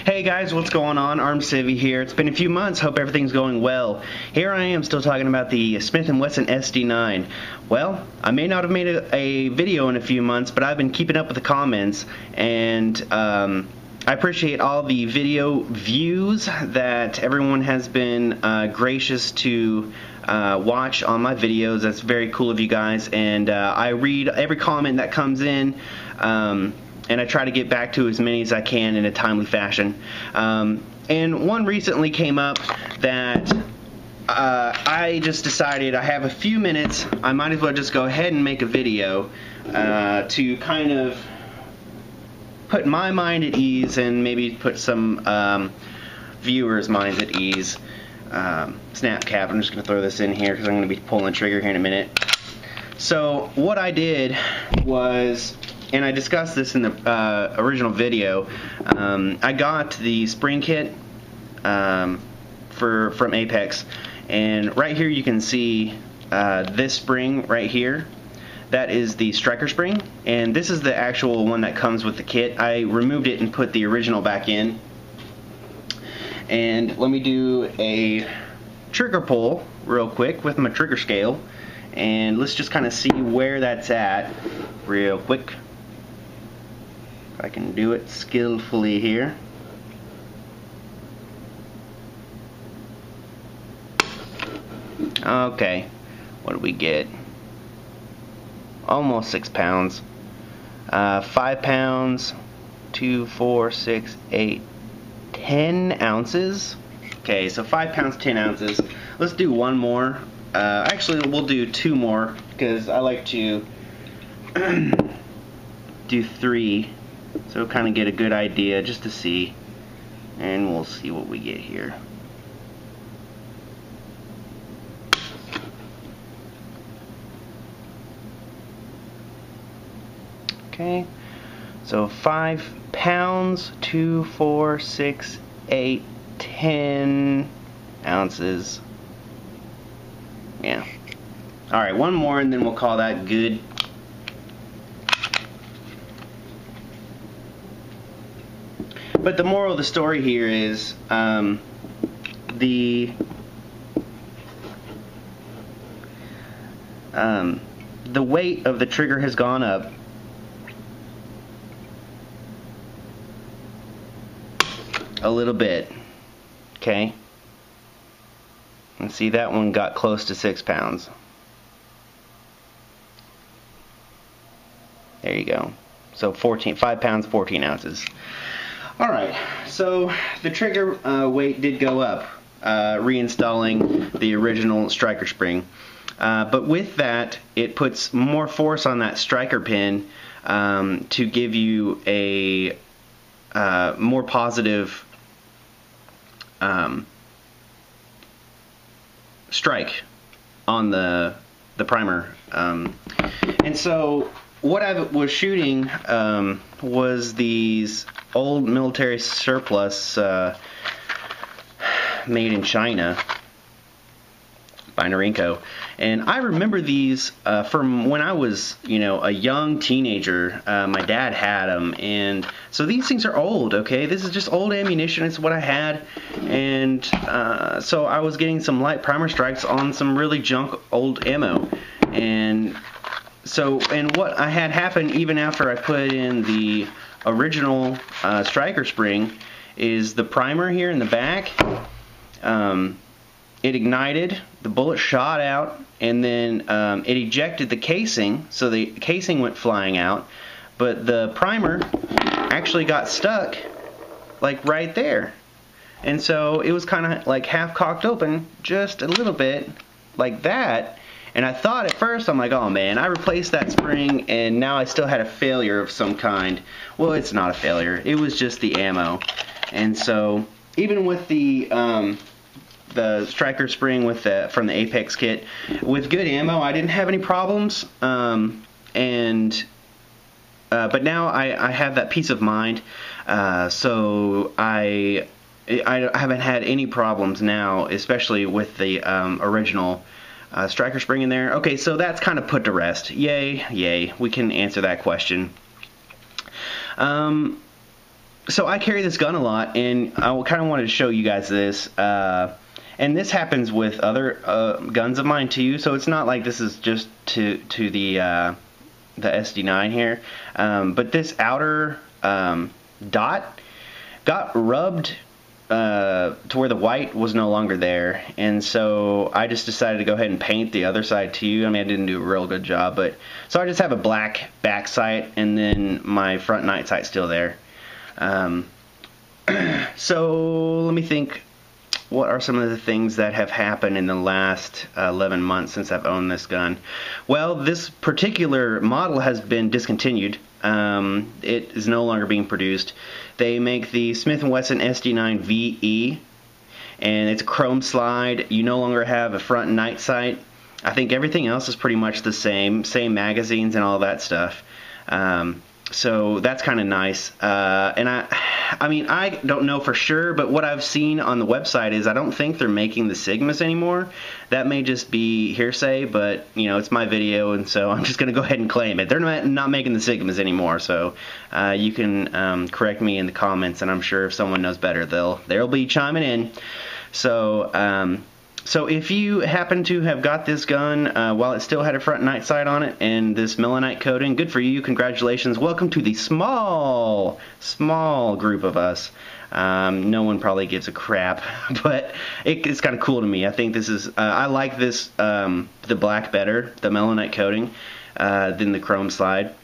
Hey guys, what's going on? ArmCivvy here. It's been a few months. Hope everything's going well. Here I am still talking about the Smith & Wesson SD9. Well, I may not have made a video in a few months, but I've been keeping up with the comments, and I appreciate all the video views that everyone has been gracious to watch on my videos. That's very cool of you guys, and I read every comment that comes in, and I try to get back to as many as I can in a timely fashion. And one recently came up that I just decided I have a few minutes, I might as well just go ahead and make a video to kind of put my mind at ease and maybe put some viewers' minds at ease. Snap cap, I'm just going to throw this in here because I'm going to be pulling the trigger here in a minute. So what I did was, and I discussed this in the original video, I got the spring kit from Apex, and right here you can see this spring right here. That is the striker spring, and this is the actual one that comes with the kit. I removed it and put the original back in. And let me do a trigger pull real quick with my trigger scale, and let's just kind of see where that's at real quick. If I can do it skillfully here. Okay, what do we get? Almost 6 pounds. 5 pounds, 2, 4, 6, 8, 10 ounces. Okay, so 5 pounds, 10 ounces. Let's do one more. Actually, we'll do 2 more because I like to do 3, so kind of get a good idea just to see, and we'll see what we get here. Okay, so 5 pounds, 2, 4, 6, 8, 10 ounces. Yeah. Alright, one more and then we'll call that good. But the moral of the story here is the weight of the trigger has gone up. A little bit. Okay. And see, that one got close to 6 pounds. There you go. So 5 pounds, 14 ounces. Alright, so the trigger weight did go up, reinstalling the original striker spring. But with that, it puts more force on that striker pin to give you a more positive strike on the primer. And so what I was shooting was these old military surplus made in China by Norinco, and I remember these from when I was, a young teenager. My dad had them, and so these things are old. Okay, this is just old ammunition. It's what I had, and so I was getting some light primer strikes on some really junk old ammo, and what I had happen even after I put in the original striker spring is the primer here in the back. It ignited, the bullet shot out, and then it ejected the casing, so the casing went flying out, but the primer actually got stuck like right there. And so it was kind of like half cocked open, just a little bit like that. And I thought at first, I'm like, oh man, I replaced that spring and now I still had a failure of some kind. Well, it's not a failure, it was just the ammo. And so even with the striker spring from the Apex kit, with good ammo, I didn't have any problems. But now I have that peace of mind, so I haven't had any problems now, especially with the original striker spring in there. Okay, so that's kind of put to rest. Yay, yay, we can answer that question. So I carry this gun a lot, and I kind of wanted to show you guys this. And this happens with other guns of mine too. So it's not like this is just to the SD9 here. But this outer dot got rubbed to where the white was no longer there, and so I just decided to go ahead and paint the other side too. I mean, I didn't do a real good job, but so I just have a black back sight, and then my front night sight's still there. So let me think. What are some of the things that have happened in the last 11 months since I've owned this gun? Well, this particular model has been discontinued. It is no longer being produced. They make the Smith & Wesson SD9 VE, and it's a chrome slide. You no longer have a front night sight. I think everything else is pretty much the same magazines and all that stuff. So that's kind of nice. And I mean, I don't know for sure, but what I've seen on the website is I don't think they're making the Sigmas anymore. That may just be hearsay, but you know, it's my video, and so I'm just going to go ahead and claim it. They're not making the Sigmas anymore, so you can correct me in the comments, and I'm sure if someone knows better, they'll be chiming in. So so if you happen to have got this gun while it still had a front night sight on it and this melanite coating, good for you, congratulations. Welcome to the small group of us. No one probably gives a crap, but it's kind of cool to me. I think this is, I like this, the black better, the melanite coating, than the chrome slide.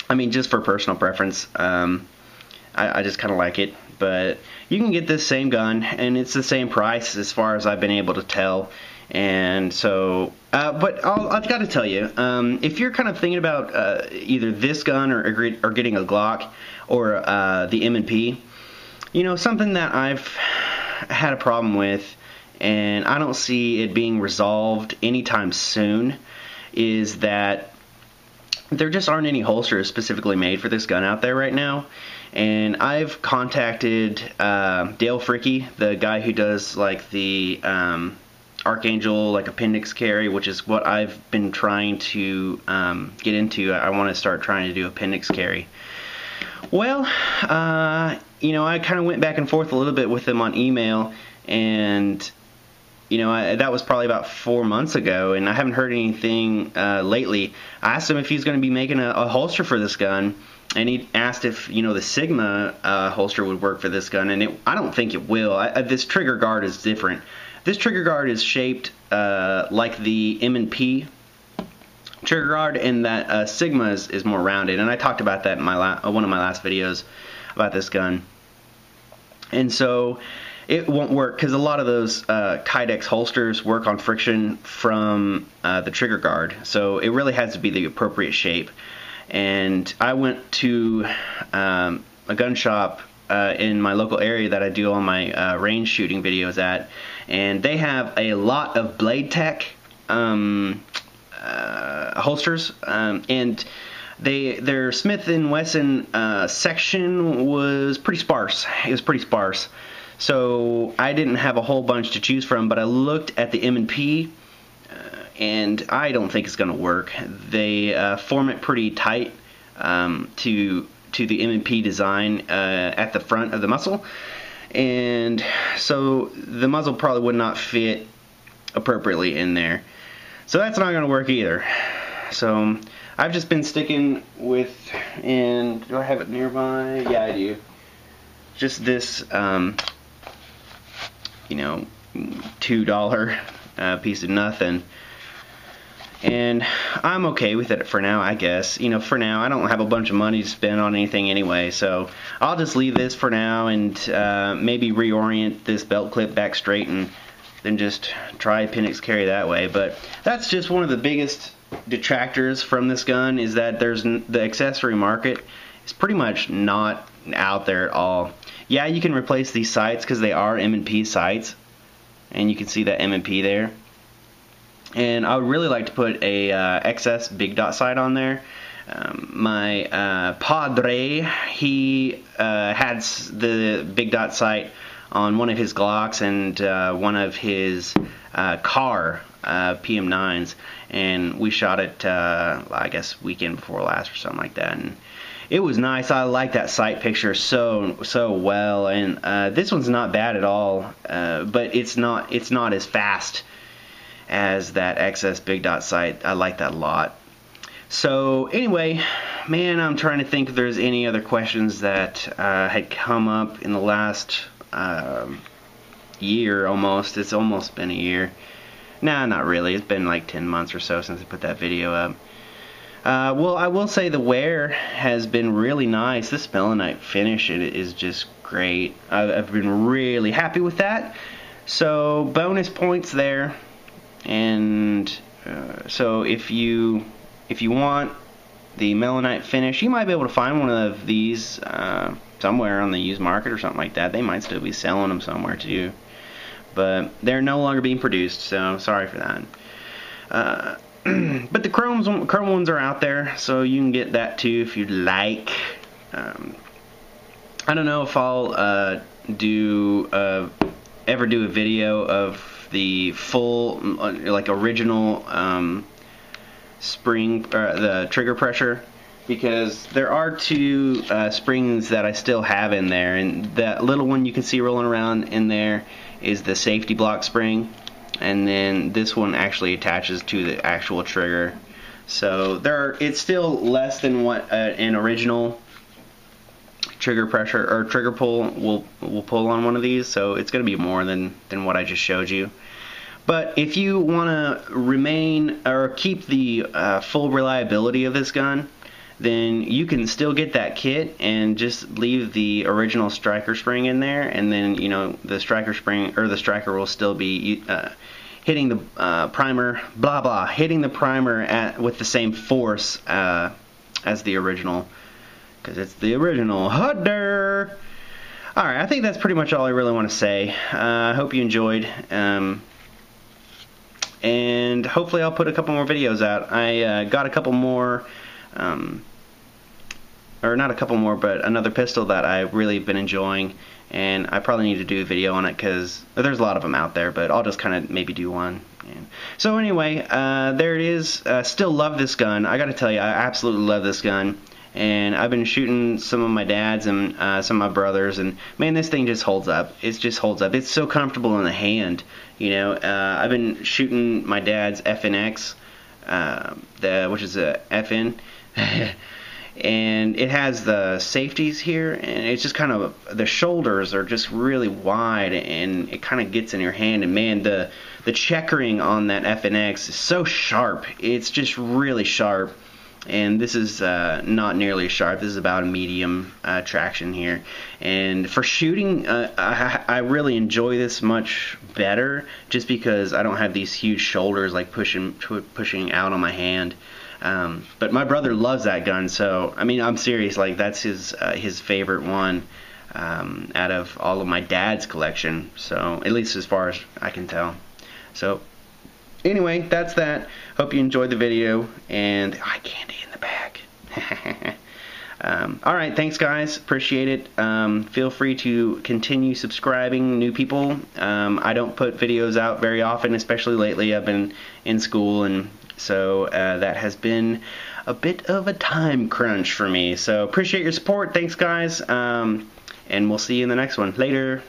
I mean, just for personal preference, I just kind of like it. But you can get this same gun, and it's the same price as far as I've been able to tell. And so, but I've got to tell you, if you're kind of thinking about either this gun or getting a Glock or the M&P, you know, something that I've had a problem with, and I don't see it being resolved anytime soon, is that there just aren't any holsters specifically made for this gun out there right now. And I've contacted Dale Fricky, the guy who does like the Archangel like appendix carry, which is what I've been trying to get into. I want to start trying to do appendix carry. Well, you know, I kind of went back and forth a little bit with him on email, and you know, that was probably about 4 months ago, and I haven't heard anything lately. I asked him if he's going to be making a holster for this gun, and he asked if, you know, the Sigma holster would work for this gun, and I don't think it will. This trigger guard is different. This trigger guard is shaped like the M&P trigger guard, and that Sigma is more rounded, and I talked about that in one of my last videos about this gun. And so it won't work because a lot of those Kydex holsters work on friction from the trigger guard, so it really has to be the appropriate shape. And I went to a gun shop in my local area that I do all my range shooting videos at, and they have a lot of Blade Tech holsters, and their Smith & Wesson section was pretty sparse. It was pretty sparse. So I didn't have a whole bunch to choose from, but I looked at the M&P, and I don't think it's going to work. They form it pretty tight to the M&P design at the front of the muzzle, and so the muzzle probably would not fit appropriately in there. So that's not going to work either. So I've just been sticking with, and do I have it nearby? Yeah, I do. Just this, you know, $2 piece of nothing. And I'm okay with it for now, I guess. You know, for now, I don't have a bunch of money to spend on anything anyway, so I'll just leave this for now and maybe reorient this belt clip back straight and then just try appendix carry that way. But that's just one of the biggest detractors from this gun, is that the accessory market is pretty much not out there at all. Yeah, you can replace these sights because they are M&P sights, and you can see that M&P there. And I would really like to put a XS big dot sight on there. My Padre, he had the big dot sight on one of his Glocks and one of his car PM9s, and we shot it I guess weekend before last or something like that, and it was nice. I like that sight picture so well, and this one's not bad at all, but it's not as fast as that XS big dot sight. I like that a lot. So anyway, man, I'm trying to think if there's any other questions that had come up in the last year almost. It's almost been a year. Nah, not really. It's been like 10 months or so since I put that video up. Well, I will say the wear has been really nice. This melanite finish is just great. I've been really happy with that. So bonus points there. And so if you want the melanite finish, you might be able to find one of these somewhere on the used market or something like that. They might still be selling them somewhere too, but they're no longer being produced, so sorry for that. But the chrome ones are out there, so you can get that too if you'd like. I don't know if I'll ever do a video of the full, like, original spring, the trigger pressure, because there are two springs that I still have in there, and that little one you can see rolling around in there is the safety block spring, and then this one actually attaches to the actual trigger. So it's still less than what an original trigger pressure or trigger pull will pull on one of these, so it's going to be more than what I just showed you. But if you want to remain or keep the full reliability of this gun, then you can still get that kit and just leave the original striker spring in there, and then, you know, the striker spring or the striker will still be hitting the primer, hitting the primer with the same force as the original, because it's the original. Hudder. Alright, I think that's pretty much all I really want to say. I hope you enjoyed. And hopefully I'll put a couple more videos out. I got a couple more, or not a couple more, but another pistol that I've really been enjoying, and I probably need to do a video on it because there's a lot of them out there, but I'll just kind of maybe do one. So anyway, there it is. Still love this gun. I gotta tell you, I absolutely love this gun. And I've been shooting some of my dad's and some of my brothers, and man, this thing just holds up. It just holds up. It's so comfortable in the hand. You know, I've been shooting my dad's FNX, which is a FN, and it has the safeties here, and it's just kind of, the shoulders are just really wide, and it kind of gets in your hand. And man, the checkering on that FNX is so sharp. It's just really sharp. And this is not nearly as sharp. This is about a medium traction here. And for shooting, I really enjoy this much better, just because I don't have these huge shoulders like pushing out on my hand. But my brother loves that gun, so I mean, I'm serious. Like, that's his favorite one out of all of my dad's collection. So at least as far as I can tell. So anyway, that's that. Hope you enjoyed the video, and eye candy in the bag. Alright, thanks guys, appreciate it. Feel free to continue subscribing, new people. I don't put videos out very often, especially lately. I've been in school, and so that has been a bit of a time crunch for me. So appreciate your support, thanks guys, and we'll see you in the next one. Later.